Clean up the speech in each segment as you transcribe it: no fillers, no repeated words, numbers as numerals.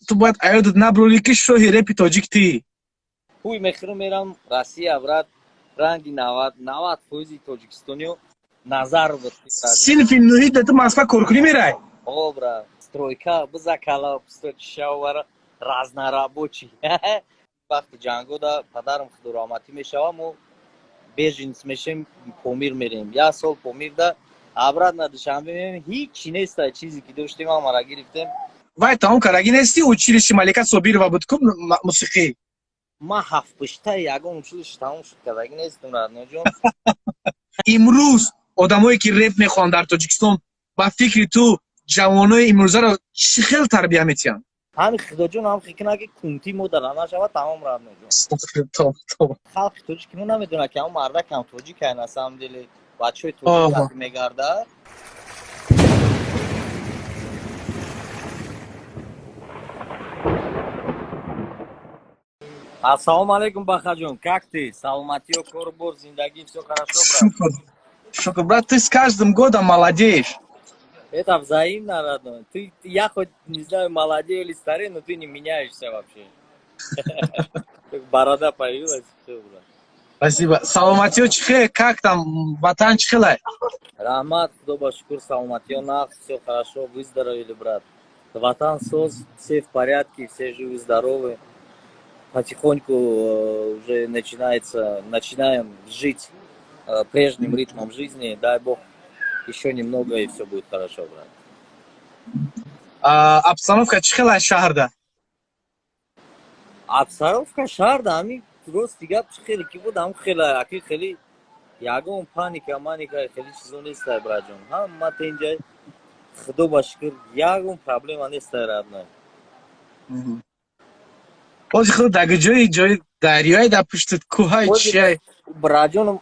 تو باید ایادت نبرولی که شوهی رپ تاجیک تی پوی میخرم میرم روسیه برات رنگی 90% تاجیکستانیو نظر بود برات سینفی نوحید تو ماسفا کورکوری میرای او برات стройка бузакала шавара разнорабочий вақти ҷангода падарам худораматӣ мешавам ӯ бежинс мешем помир мерем як сол помирда обратно душанбе меем ҳичи неста чизе ки доштем ҳамаро гирифтем вай тамом караги нести училище малика собирова буд ку мусиқӣ ман ҳафтпуштаи ягон училище тамом шуд кардаги нестам радноҷон имрӯз одамое ки реп мехоҳанд дар тоҷикистон ба фикри ту ҷавонои имрӯзаро чӣ хел тарбия метиҳанд ҳами худоҷон ҳам фикр ки кунти модара нашава тамом радноҷон халқи тоҷик мо намедонад ки ҳам мардакам тоҷикай на самом деле бачаҳои тоҷик мегардад ассалому алейкум бахаҷон как ты саломатиё кору бор зиндагӣ всё хорошо брат шукр брат ты с каждым годом молодеешь это взаимно родной ты я хоть не знаю молодею или старею но ты не меняешься вообще борода появилась всё брат спасибо саломатиё чӣ хел как там ватан чӣ хелай раҳмат худо ба шукр саломатиё нағз всё хорошо выздоровели брат ватан соз все в порядке все живы здоровы потихоньку уже начинаем жить прежним ритмом жизни. Дай Бог, еще немного и все будет хорошо, брат. обстановка чӣ хелай шаҳрда обстановка шаҳрда ҳами рости гап чӣ хеле ки буд ҳам хеле аки хеле ягон паника хеле чизо нестай братҷон ҳама тенҷа худо ба шукр ягон проблема нестай родной ҳозир худ дар ҷои дарёи дар пушти кӯҳаи чиай братҷонам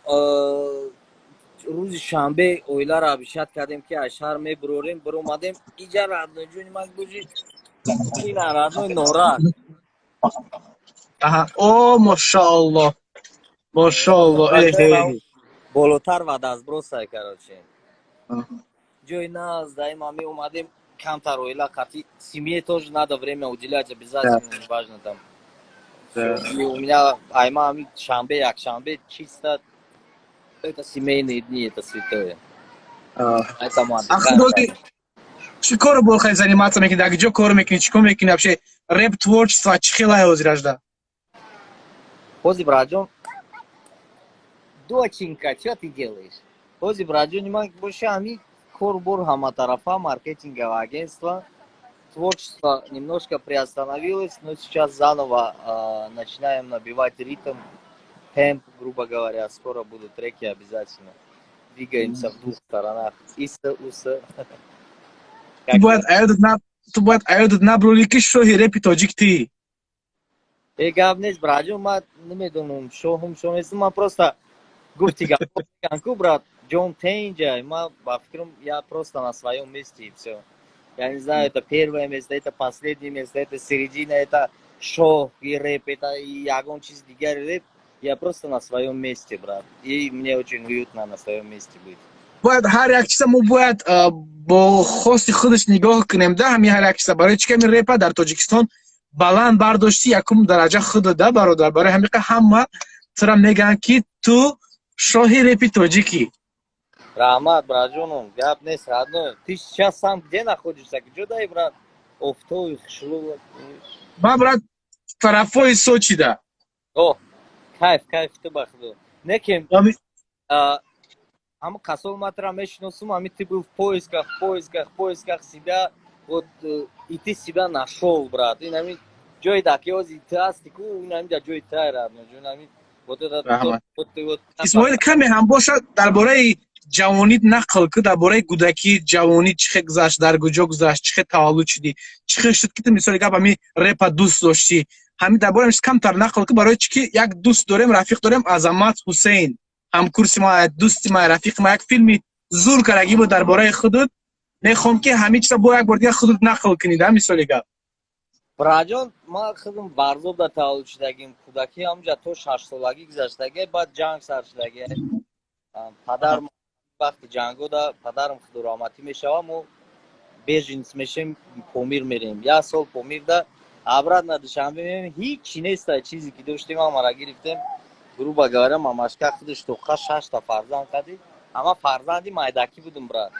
рӯзи шанбе оиларо абишат кардем ки аз шаҳр мебурорем биромадем иҷа родной ҷони ман бӯжи ина родной норад о мошаалло мошаалло болотар ва дастбросай кароче ҷои наз даима меомадем камтар оила қатъи семье тоже надо время уделять обязательно важно там у меня айма ами шанбе якшанбе чисто это семейные дни это святое поэтому чӣ коро бохай заниматься мекунӣ дар ҷо кор мекунӣ чӣ кор мекунӣ вообще реп творчество чӣ хелай ҳозир ажда ҳозир братҷон доченька чё ты делаешь ҳозир братҷони ман боша ҳами кор-бор ҳаматарафа маркетинговое агентство творчество немножко приостановилось но сейчас заново начинаем набивать ритм темп грубо говоря скоро будут треки обязательно двигаемся в двух сторонах иса-уса ту бояд аёдат наброрӣ ки шоҳи репи тоҷик тӣ гап нест братҷон ман намедонам шоҳум шо нестам ман просто гуфти гапку брат ҷон тенҷа ман ба фикрам я просто на своём месте и всё я не знаю это первое место это последнее место это середина это шоҳ и реп это ягон чиз дигари реп я просто на своём месте брат и мне очень уютно на своём месте быть бояд ҳар як чиза мо бояд бо хости худаш нигоҳ кунем да ҳами ҳар як чиза барои чӣ ки ҳами репа дар тоҷикистон баланд бардошти якум дараҷа худ да бародар барои ҳамиқа ҳама тура мегӯянд ки ту шоҳи репи тоҷикӣ раҳмат братҷонам гап нест родной ты сейчас сам где находишься ҷодаи брат офтоби хушрӯ ман брат тарафҳои сочида о кайф ту ба худо некем ҳама касои матра мешиносам ҳами ты был в поисках себя вот и ты себя нашел брат ин ҳамин ҷои даки ҳозир ты ҳасти ку ин ҳамин дар ҷои тай родной ҷон ҳамин исмоил каме ҳам бошад дар бораи ҷавонит нақл ку дар бораи кӯдакӣ ҷавонӣ чӣ хел гузашт дар куҷо гузашт чӣ хел таваллуд шудӣ чӣ хел шуд ки ту мисоли гап ҳами репа дӯст доштӣ ҳамин дар бораи камтар нақл ку барои чӣ ки як дӯст дорем рафиқ дорем Азамат Ҳусейн ҳамкурси ма дӯсти ма рафиқи ма як филми зур карагӣ буд дар бораи худуд мехоҳам ки ҳамин чиза бо як бор дигар худуд нақл кунӣ да мисоли гап братҷон ман худам варзобда таваллуд шудагим кӯдакӣ ҳамҷа то 6 солагӣ гузаштаги баъд ҷанг сар шудаги падарам вақти ҷангода падарам худораматӣ мешава мо бежинс мешем помир мерем як сол помирда обратно душанбе меем ҳеҷ неста чизе ки доштем ҳамаро гирифтем грубо говоря мамашка худаш тухка 6 та фарзанд кади ҳама фарзанди майдакӣ будум брат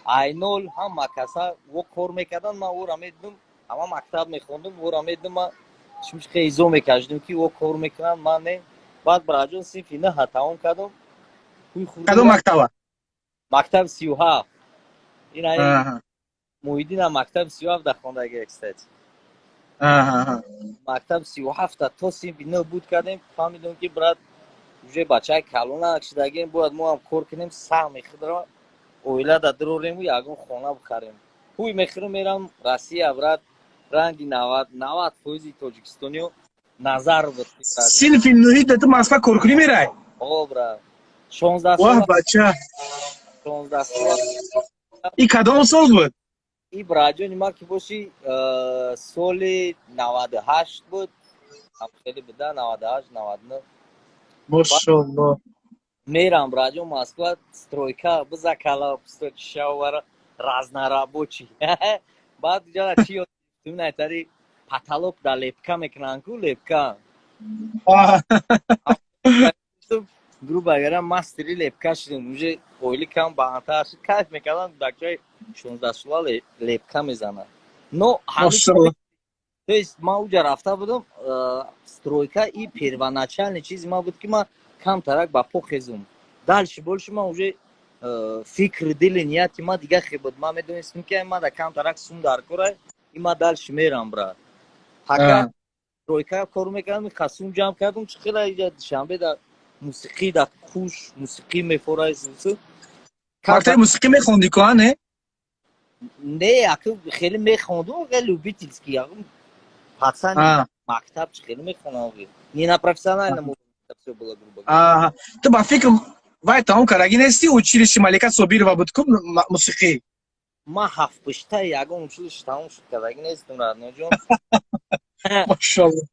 айнол ҳама каса во кор мекардан ман ора медидум ҳама мактаб мехондум ора медидум ман чимчиқа изо мекашидум ки во кор мекунам ман не баъд браҷон синфи 9 тамом кардум кадом мактаба мактаб 37 ин ай муҳиддинам мактаб 37 да хондагӣ кстати мактаб 37 то синфи 9 буд кардем фаҳмидум ки брат уже бачаи калона шидагем бояд мо ҳам кор кунем сах мехӯрам оила да дурорему ягон хона бихарем пӯй мехӯрам мерам Россия брат ранги 90% тоҷикистониё назар буд синфи 9 да ту Москва коркунӣ мерай о брат 16 ваҳ сол бача 16 сол и кадом сол буд и браҷони ма ки боши соли 98 буд хеле буда 98 99 мошалло мерам браҷон Москва стройка бизакала пусточишавара разнорабочий баъд ҷана чи ёдтари потолок да лепка мекунанд ку лепка грубо говоря мастери лепка шудем уже оили кам баъдтар шуд кайф мекардам дакчаи 16 сола лепка мезанад но мошалло то есть ман уҷа рафта будам стройка и первоначальный чизи ман буд ки ман камтарак ба по хезум дальше больше ман уже фикри дили нияти ман дига хе буд ман медонистам ки ман да камтарак сум дар кора и ман дальше мерам брат пока стройка кор мекардам қасум ҷамъ кардум чи хела иҷа душанбе да мусиқӣ да хуш мусиқӣ мефора вақтаи мусиқӣ мехонди ку не не аки хеле мехондум ва любительски пацани мактаб чи хеле мехонам не на профессиональном уровне всё было грубо говоря ту ба фикр вай тамом кардаги нести училище Малика Собирова буд ку мусиқӣ ман 7 ягон училище тамом шуд кардаги нестум радноҷон мошалло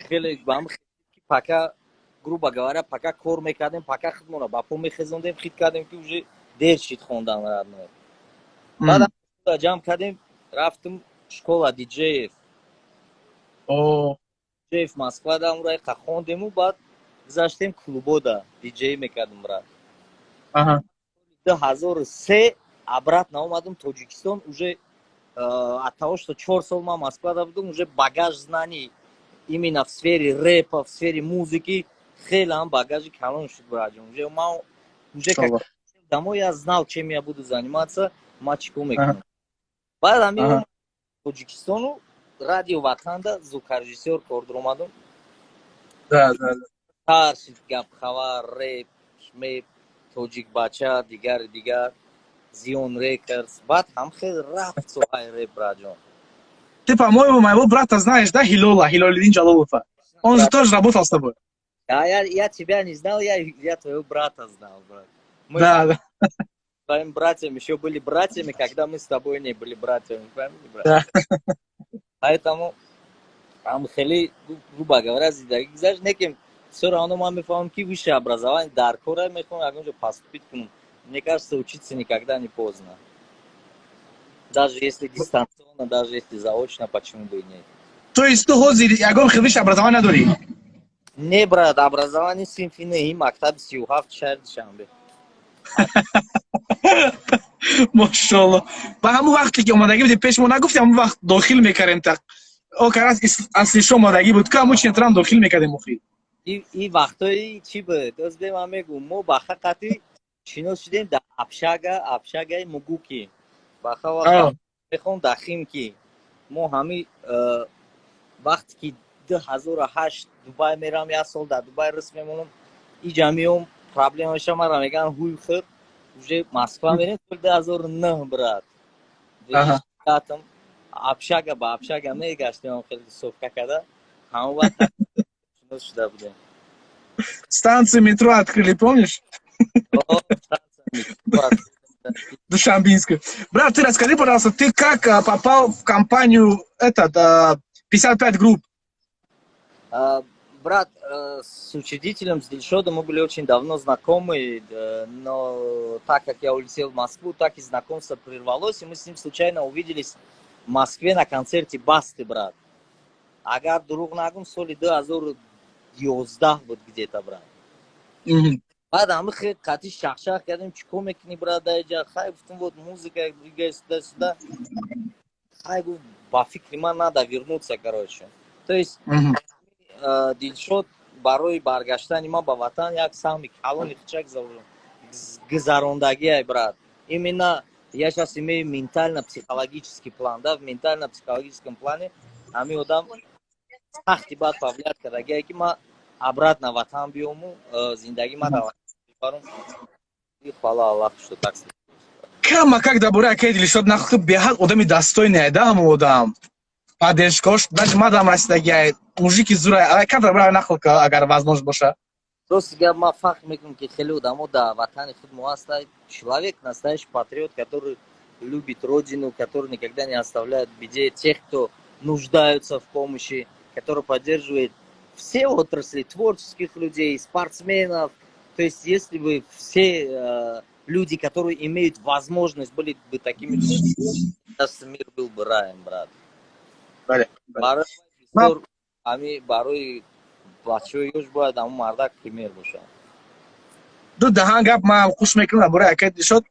хеле бам пока грубо говоря пока кор мекардем пока худмонро ба по мехезондем хит кардем ки уже дер шид хондан радно баъд ҷамъ кардем рафтум школа диҷеев диҷеев Москва да онро иқа хондему баъд гузаштем клубода диҷей мекардем брат 2003 обратно омадам Тоҷикистон уже от того что 4 сол ман Москва да будам уже багаж знаний именно в сфере рэпа в сфере музыки хеле ҳам багажи калон шуд браҷон уже ман уже как домой я знал чем я буду заниматься ма чӣ кор мекунам баъд ҳамин Тоҷикистону радио ватанда звукорежиссёр кор даромадам тар шид гапхабар рэп шмеп тоҷик бача дигар зиён рекордс баъд ҳам хеле рафт соҳаи рэп браҷон ты по-моему моего брата знаешь да Хилолиддин Ҷалолова он же тоже работал с тобой я тебя не знал я твоего брата знал брат да своими братьями еще были братьями, когда мы с тобой не были братьями, правильно, брат? Поэтому हम хели, грубо говоря, знаешь, неким все равно мы фаем ки высшее образование, дар кора мы фаем, уже поступить к нему. Мне кажется, учиться никогда не поздно. Даже если дистанционно, даже если заочно, почему бы и нет. То есть ты хозир, ягон высшее образование надори? Не, брат, образование симфония, мактаб 37 шаҳр Душанбе. мошалло ба ҳамун вақте ки омадагӣ буди пеш мо нагуфти ҳамун вақт дохил мекардем так окарас асли шо омадагӣ буд ку ҳамун чинатрам дохил мекардем охир и вақтои чи буд дозде ман мегӯм мо ба хақати шинос шудем дар абшагаи мугуки ба хавақт мехом дар химки мо ҳами вақте ки 2008 дубай мерам як сол дар дубай рис мемонам иҷа меом проблемаша мара меган ҳуй хӯр уже Москва мерем соли 2009 брат 2010 общага ба общага мегаштем хеле тусовка карда ҳамон вақт шинос шуда будем станцию метро открыли помнишь Душанбинскую брат ты расскажи пожалуйста ты как попал в компанию 55 групп брат, с учредителем, с Дильшодом мы были очень давно знакомы, но так как я улетел в Москву, так и знакомство прервалось, и мы с ним случайно увиделись Москве на концерте Басты, брат. Агар дурӯғ нагум, соли 2011 буд где-то, брат. بعد همه خیلی قطعی شخ کردیم چیکار میکنی برادر جان خیلی گفتم вот музыка двигается сюда خیلی گفت با فکر من надо вернуться короче то есть دلشد برای برگشتن ما به وطن یک سهم کلان کوچک گذراندگی брат именно я сейчас имею ментально-психологический план да в ментально-психологическом плане همین آدم سختی باید повлиять کردگی که ما обратно в ватан биём зиндаги ма давам и хвала Аллаху что так кама как дабора ки Дилшод нахл беҳад одами дастойне да ҳам одам падешкош даже мадам расидаги мужики зура как дабора нахл агар возможность боша просто я ма фахр мекунам ки хеле одамо да ватани худ муаста человек настоящий патриот который любит родину который никогда не оставляет в беде тех кто нуждаются в помощи который поддерживает все отрасли творческих людей, спортсменов. То есть, если бы все люди, которые имеют возможность, были бы такими людьми, сейчас мир был бы раем, брат. Ами барой бачои ёш бояд аму мардак пример боша. Ду даҳан гап ман хуш мекунам барои акай Дилшод.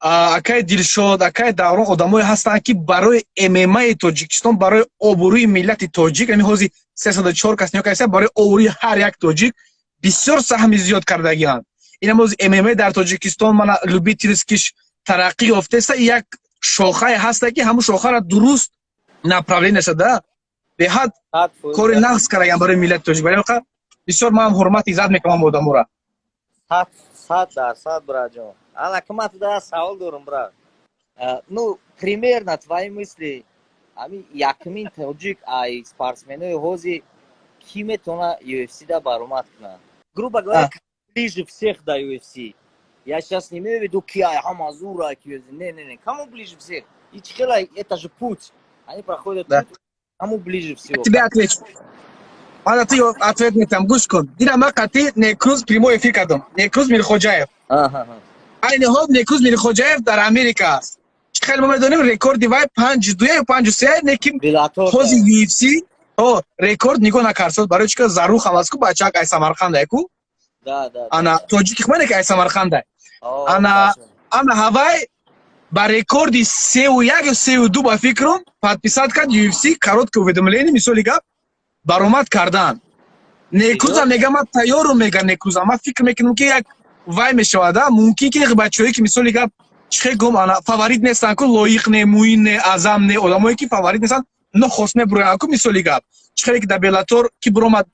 Акай Дилшод, акай Даврон одамое ҳастанд ки барои ММА-и Тоҷикистон, барои обрӯи миллати тоҷик, ами ҳозир 304 кас нигоҳ кардем, барои обрӯи ҳар як тоҷик бисёр саҳми зиёд кардагианд. Инам ҳозир ММА дар Тоҷикистон мана любителискиш тараққӣ ёфтаеста, як шохае ҳаста ки ҳамун шохаро дуруст направление шуда, беҳад кори нағз кардагианд барои миллати тоҷик. Вале оқа бисёр ман ҳурмат иззат мекунам одаморо. 100% брат ҷон. Ана кама туда савол дорам брат. Ну, примерно твои мысли, ами якмин тоҷик ай спортсменои ҳозир ки метавона UFC да баромад кунад? Грубо говоря, ближе всех до UFC. Я сейчас не имею в виду ки ай ҳама зура ки не, кому ближе всех? И чхела это же путь. Они проходят путь, кому ближе всего. Тебе отвечу. Ана ты ответ метам, гӯш кун. Динама қати Некруз прямой эфир кардам. Некруз Мирхоҷаев. Айни ҳол Некруз Мирхоҷаев дар Америка аст. Хеле мо медонем рекорди вай 52 ё 53 неким ҳозир UFC рекорд нигоҳ накард барои чӣ ки Зарух ҳам аст ку бачаак ай Самарқанде ку ана тоҷики хмане ки ай Самарқанде ана ҳавай ба рекорди 31 ё 32 ба фикрам подписат кард UFC короткое уведомление мисоли гап баромад кардан. Некрузам мега ман тайёрум мега Некрузам ман фикр мекунам ки як вай мешавада мумкин ки бачаҳое ки мисоли гап чихе гум ана фаворит нестан ку лоиқ не муин не азам не одамое ки фаворит нестан нохост мебуроянд ку мисоли гап чихе ки дар Беллатор ки буромад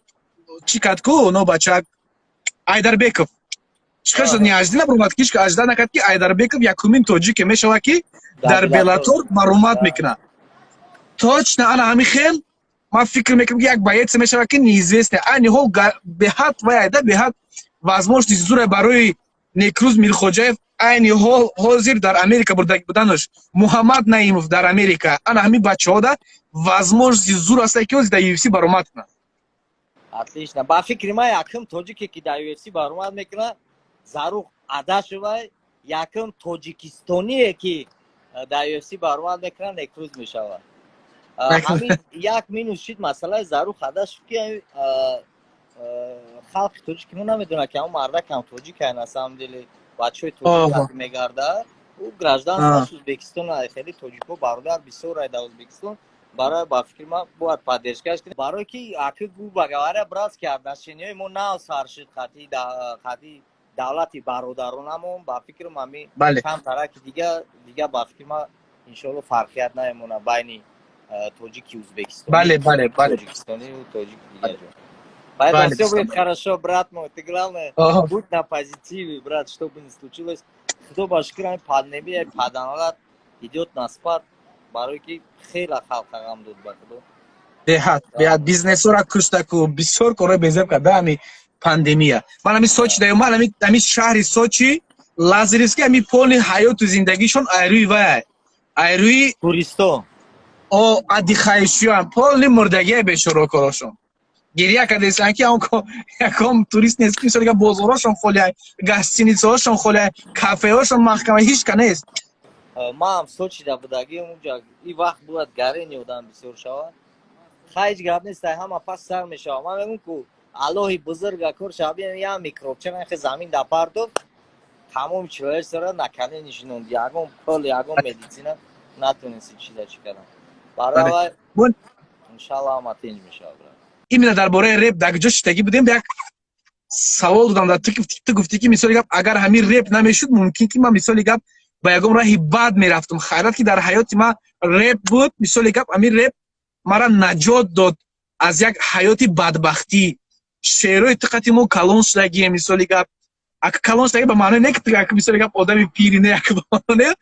чӣ кард ку но бачаак Айдарбеков чихе шуд не аждина буромад киш ки ажда накард ки Айдарбеков якумин тоҷике мешава ки дар Беллатор баромад мекунад точно ана ҳамин хел ман фикр мекунам ки як боец мешава ки неизвестне айни ҳол беҳад вай айда беҳад возможности зура барои Некруз Мирхоҷаев айни ҳол ҳозир дар Америка буданаш Муҳаммад Наимов дар Америка ана ҳамин бачаҳо да возможности зур аста ки ҳозир дар UFC баромад кунад. Отлично. Ба фикри ман якум тоҷике ки дар UFC баромад мекунад Зарух Адашевай, якум тоҷикистоние ки дар UFC баромад мекунад Некруз мешавад. ҳамин як минус шид масъалаи Зарух Адашев ки халқи тоҷик мо намедонад ки ҳамн мардак ҳам тоҷик ай на самом деле бачаҳои тоҷик мегарда ӯ гражданствоаш Ӯзбекистон хеле тоҷикҳо бародар бисёр ай дар Ӯзбекистон барои ба фикри ман бояд поддержкаш кунем барое ки аки грубо говоря брат ки отношенияи мо нав сар шуд хати давлати бародаронамон ба фикрам ҳамин чанд тарафи дига ба фикри ман иншоалло фарқият намемонад байни тоҷики Ӯзбекистони тоҷикистонию тоҷики дигар ҷо. Поэтому все будет хорошо, брат мой. Ты главное, будь на позитиве, брат, что бы ни случилось. Худо ба шукр, пандемия паданалат идет на спад. Бароки хела халқа гам дод ба худо. Беҳад бизнесора куштаку бисёр кора безеб карда ами пандемия. Ман ами Сочи даём, ман ами шаҳри Сочи Лазаревский ами полни ҳаёту зиндагишон айрӯи вай. Айрӯи туристон. аддихайшиён полни мурдагия бешорокорошон. гирия кардестанд ки яком турист нест ки мисоли бозорошон холия гостиницаҳошон холия кафеҳошон маҳкама ҳеч ка нест ما هم سوچیده بودگی اونجا این وقت بود گرینی بودن بسیار شود خیلی گپ نیست همه پس سر میشه من میگم که الله بزرگ کور شبیه یا میکروب چه من زمین در پردو تمام چهار سر نکنه نشونند یکم کل یکم مدیسینا نتونستی چیزا چیکارم برای من انشالله هم تنج میشه именно درباره رپ در کجا شتگی بودیم یک سوال دادم در تو گفتی که مثالی گپ اگر همین رپ نمیشد ممکن که من مثالی گپ با یکم راه بد میرفتم خیرات که در حیات ما رپ بود مثالی گپ همین رپ مرا نجات داد از یک حیات بدبختی شعرهای تقتی مو کلون شدگی مثالی گپ اگه کلون شدگی به معنی نه که مثالی گپ آدمی پیری نه یک بانه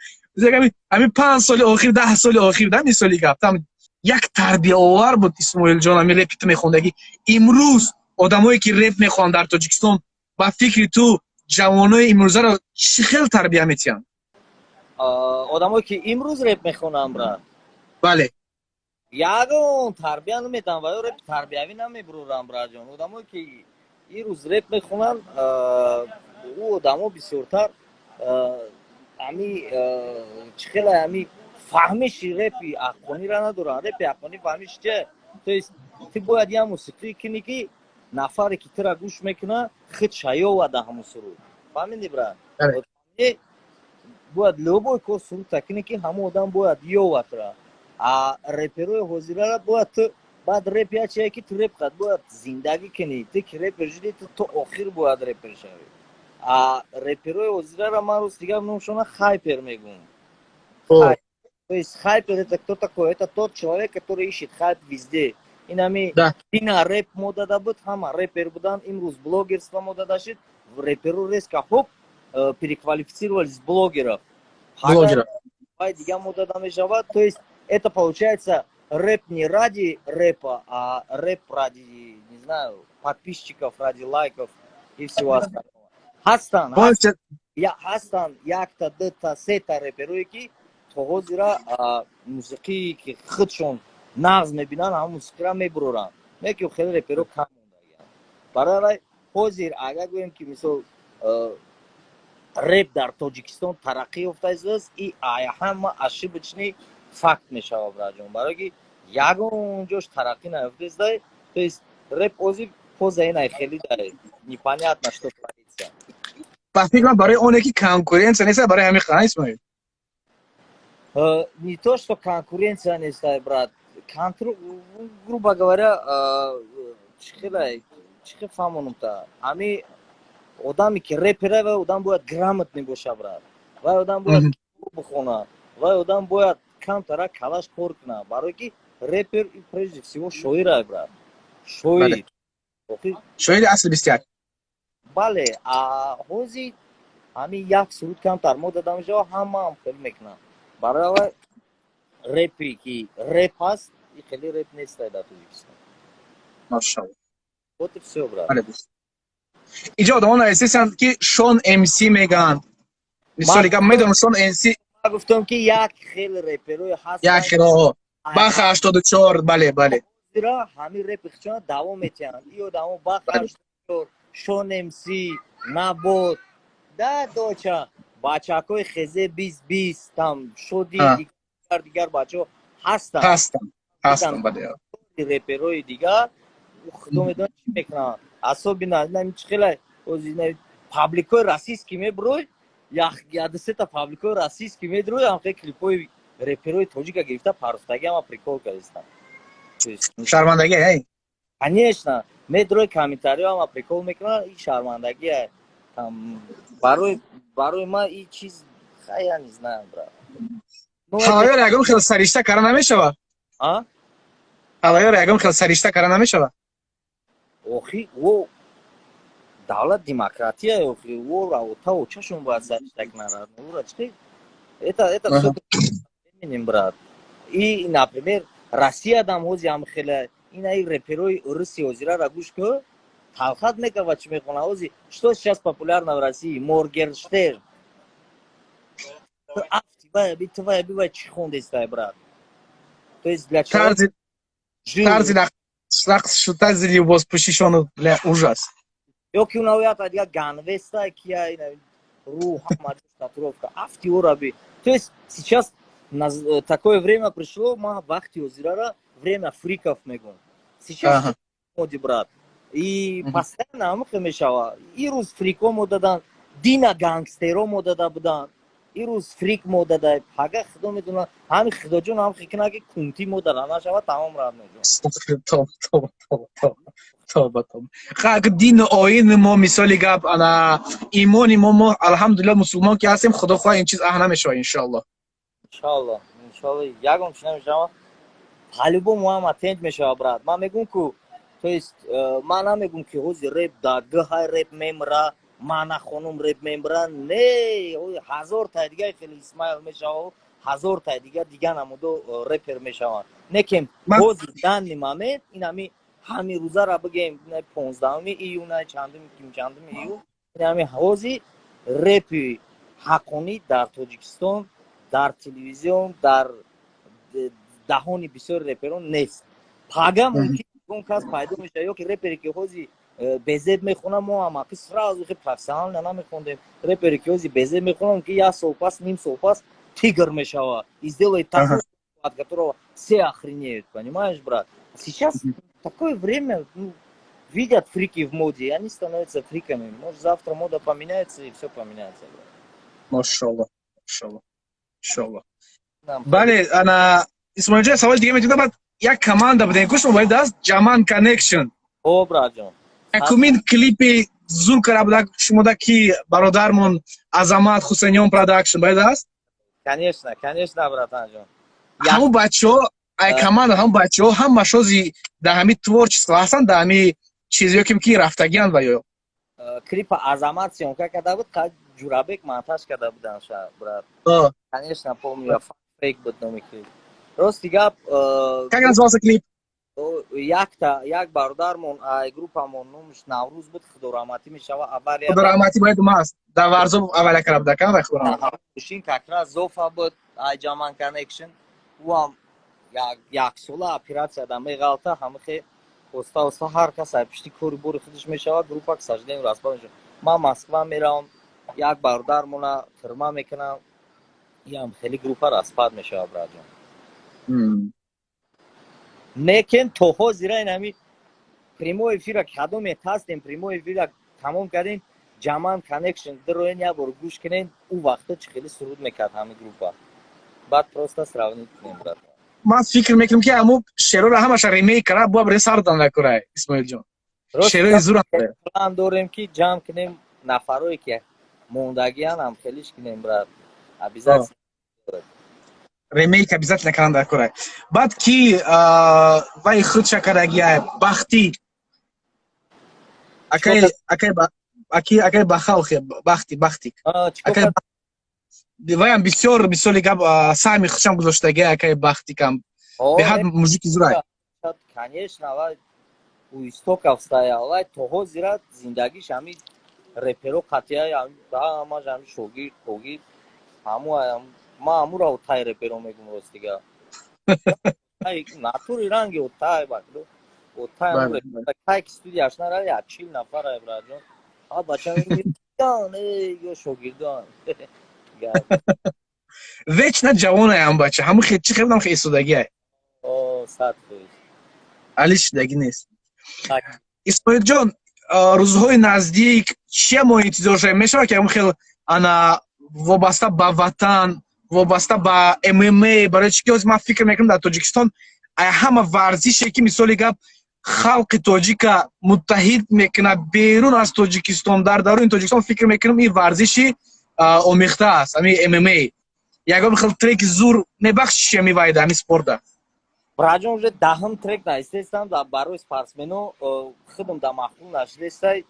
همین 5 سال آخر 10 سال آخر ده مثالی گپ یک تربیه آور بود اسماعیل جان همین رپ میخوندگی امروز آدمایی که رپ میخوان در تاجیکستان با فکر تو جوانای امروزه رو چه خیلی تربیه میتین آدمایی که امروز رپ میخونن برا بله یگون تربیه نمیدن و رپ تربیوی نمیبرورن برا جان آدمایی که این روز رپ میخونن او آدما بسیارتر امی چخیلی امی فهمش رپی اخوانی را ندارن رپ اخوانی فهمش چه تو باید یه موسیقی کنی که نفری که تو را گوش میکنه خود شیاوده همون سرود فهمیدی برا باید لوبوی که سرود تکنی که همون آدم باید یاوت را رپروی حوزیره را باید تو بعد رپ یا چیه که تو رپ قد باید زندگی کنی تو که رپ جدی تو آخر باید رپر شوی رپروی حوزیره را من روز دیگه نمشونه хайпер میگم хайп. То есть хайпер это кто такой? Это тот человек, который ищет хайп везде. И нами бина рэп мода да бут, хама рэпер будан, имрус блогерство мода да шит, в рэперу резко хоп, переквалифицировались с блогеров. блогеров. Дига мода да межава, то есть это получается рэп не ради рэпа, а рэп ради, не знаю, подписчиков, ради лайков и всего остального. Хастан, як-то, дыта, сета рэперуйки, того зира موسیقی که خودشون نغز میبینن هم موسیقی را میبرورن میگه خیلی رپرو کم مونده برای حاضر اگر گویم که مثل رپ در تاجیکستان ترقی یافته است این همه اشی بچنی فکت میشه برای برای که یگون اونجاش ترقی نیافته است то есть رپ اوزی پوزه نه خیلی داره непонятно что творится با فکر برای اونه که کنکورنس نیست برای همین خانه اسماعیل не то, что конкуренция не стоит, брат. Грубо говоря, чехи фамонута. Ами одами ки рэпере ва одам бояд грамотный боша, брат. Ва одам бояд бухона. Ва одам бояд кам-тара калаш кор кна. Барои ки рэпер прежде всего шоир, брат. Шоир. Шоир асл бистяк. Бале, а хози ами як суруд кам-тар мо дадам жава ҳамаам хел мекунам. برای رپی که رپ هست این خیلی رپ نیست در تاجیکستان ماشاءالله خود все брат اینجا آدمان هستن که شون ام سی میگن مثلا میگم میدونم شون ام سی گفتم که یک خیلی رپروی هست یک خیلی باخ 84 بله بله زیرا همین رپ خچان دوام میتن ایو دوام باخ 84 شون ام سی نبود دا دوچا بچه‌های خزه 20 там شدی دیگر بچه‌ها هستن بله رپروی دیگر خودم میدونم چی میکنن عصبی نه خیلی اوزینه پابلیکو راسیست کی میبروی یا دسته تا پابلیکو راسیست کی میدروی هم خیلی کلیپای رپروی توجیکا گرفته پرستگی هم پریکول کردن شرمندگی هی конечно میدروی کامنتاری هم پریکول میکنن این شرمندگی است برای ما این چیز خیلی نمی‌دونم برا حالا یکم خیلی سریشته کار نمیشه حالا یکم خیلی سریشته کار نمیشه اوخی او دولت دموکراتیه اوخی او را تا چشون باید سریشته کنن او را چی это все می‌بینیم برات این например Россия дам хози ам خیلی این рэперой России озира را گوش کو талхат мекава чи мехона ози что сейчас популярно в России Моргенштерн твоя бива чи хондестай брат то есть для человека тарзи рақс шута зили воспушишону бля ужас ёки унаоят адига ганвеста кия ру ҳамади татуровка афти ораби То есть сейчас такое время пришло, ма вахти озирара, время фриков мегум. Сейчас моди, брат. И постоянно амхе мешава. И рус фриком одадан, дина гангстером одада будан. И рус фрик модада. Пага худо медуна, ҳами худоҷон ҳам хикнаги кунти модара нашава тамом рад меҷон. توبه. خب دین و آیین ما مثالی گپ انا ایمان ما الحمدلله مسلمان که هستیم خدا خواه این چیز اهنه میشه انشالله иншалло ягон чи намешава по-любому ҳам attend мешава брат. Ман мегум ку то есть ман намегум ки ҳози реп да гҳай реп мемра мана хонум реп мемра не ҳазор тай дигаи хели исмаил мешава ҳазор тай дига намудо репер мешаванд не кем ҳози данни момент ин ҳами ҳамин рӯзара бигем 15 июн чандум июн ин ҳами ҳози репи ҳаққонӣ дар тоҷикистон дар телевизион дар даҳони бисёри реперон нест. Пага мумкин он кас пайдо мешавад ёки репере ки ҳози безеб мехонам мо ҳам ки сразу хе профессионал намехондем. Репере ки ҳози безеб мехонам ки як сол пас ним сол пас тигр мешавад и сделает такой, от которого все охренеют, понимаешь, брат? Сейчас такое время, видят фрики в моде, и они становятся фриками. Может, завтра мода поменяется, и все поменяется, брат. Машаллах. Бале, ана исмоилҷон савол дига метавонам бад як команда будем кушмо бояд аст Jaman Connection. О, братҷон. Якумин клипи зур кара буда шумода ки бародармон Азамат Хусейниён продакшн бояд аст? Конечно, братанҷон. ҳамун бачаҳо ай команда ҳамун бачаҳо ҳама шози дар ҳамин творчество ҳастанд дар ҳамин чизеҳо ки рафтагиянд ва ё клипа Азамат сёнка карда буд, Ҷурабек монтаж карда будан ша, брат. Конечно, помню, я фейк буд номи клип. Рости гап как назывался клип? Як бародармон ай группамон номиш Наврӯз буд, Худораматӣ мешава аввалия. Худораматӣ бояд маст. Дар Варзоб аввалия кара буда кан ва Худораматӣ. Шин какра Зофа буд, ай Jaman Connection. Уам як сола операция да меғалта ҳамихе оста ҳар кас ай пишти кори бори худаш мешавад, группа к сожалению распад мешавад. Ман Москва меравам, як бародармона фирма мекунам, ям хели группа распад мешавад, братҷон. Лекин то ҳозира ин ҳами прямой эфира кадоме ҳастем, прямой эфира тамом кардем, Jaman Connection дроен як бор гӯш кунем, у вақто чӣ хеле суруд мекард ҳами группа. Баъд просто сравнит кунем, брат. Ман фикр мекунам ки ҳамун шеърҳоро ҳамаша ремейк кара бо барои сардан накунай исмоилҷон. Шеърҳои зурам план дорем ки ҷамъ кунем нафарое ки мондагиян ҳам хелиш кунем, брат. Обязательно ремейк обязательно кана накунай. Баъд ки вай худ шакарагия бахтӣ акай бахалхе бахтик ваям бисёр мисоли гап сами хушам гузоштаги акай бахтикам беҳад музики зурай. Конечно, вай у истоков стоял, вай то ҳозира зиндагиш ҳами реперо қатъия ҳамаш ҳами шогирд когирд ҳаму ма ҳамура отай реперо мегум ростига. Натури ранги отай бакдо отай ҳаму репер кай ки студияш нарали 40 нафар ай братҷон. А бача ё шогирдон вечно ҷавонай ҳам бача ҳамун чӣ хебудам хе истодагиай. али шидаги нест. исмоилҷон рӯзҳои наздик чия мо интизор шавем? Мешавад ки ҳамун хел ана вобаста ба ватан вобаста ба ММА барои чӣ ки ҳозир ман фикр мекунам дар Тоҷикистон ай ҳама варзише ки мисоли гап халқи тоҷика муттаҳид мекунад берун аз Тоҷикистон дар даруни Тоҷикистон фикр мекунам ин варзиши омехта аст ҳамин ММА ягон хел треки зур мебахшиш ҳамин вайда ҳамин спорта. братҷон уже даҳм трек наистестам барои спортсмено худам да маҳкум нашидестай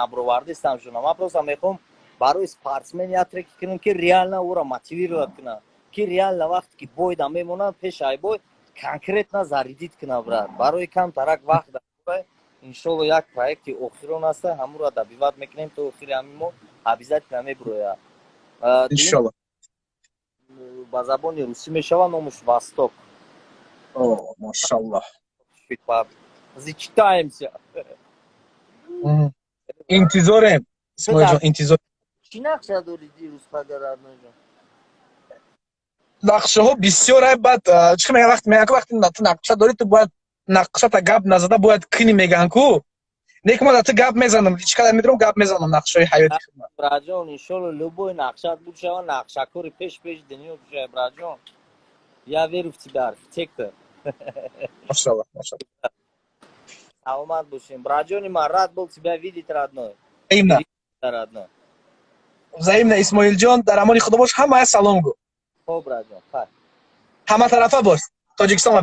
набровардестам шунам. Ман просто мехоҳам барои спортсмен як треки кунам ки реально ӯро мотивировать кунам, ки реально вақте ки бой да мемонад пеши ай бой конкретно зарядит кунам, брат. Барои камтарак вақт дар иншолло як проекти охирон аста ҳамуро добиват мекунем то охири ҳамин мо обязательно меброя. Иншолло. Ба забони русӣ мешава номуш Восток. О, машаллах. Зачитаемся. Интизорем. Исмоилҷон, интизор. Чӣ нақша дорӣ дирӯз падар Арноҷон? нақшаҳо бисёр баъд чӣ мегӯянд вақте ту нақша дорӣ ту бояд нақшата гап назада бояд кини мегӯянд ку лек мо да ту гап мезанам чӣ қадар медорам гап мезанам нақшаҳои ҳаёти хидмат браҷон иншолло любой нақшат бушава нақшакори пеш дунё бушава браҷон я веру в тебя архитектор машаллах саломат бошем браҷони ман рад был тебя видеть родной родной взаимно исмоилҷон дар амони худо бош ҳамаи салом гӯ хоб браҷон ҳаматарафа бош тоҷикистон ва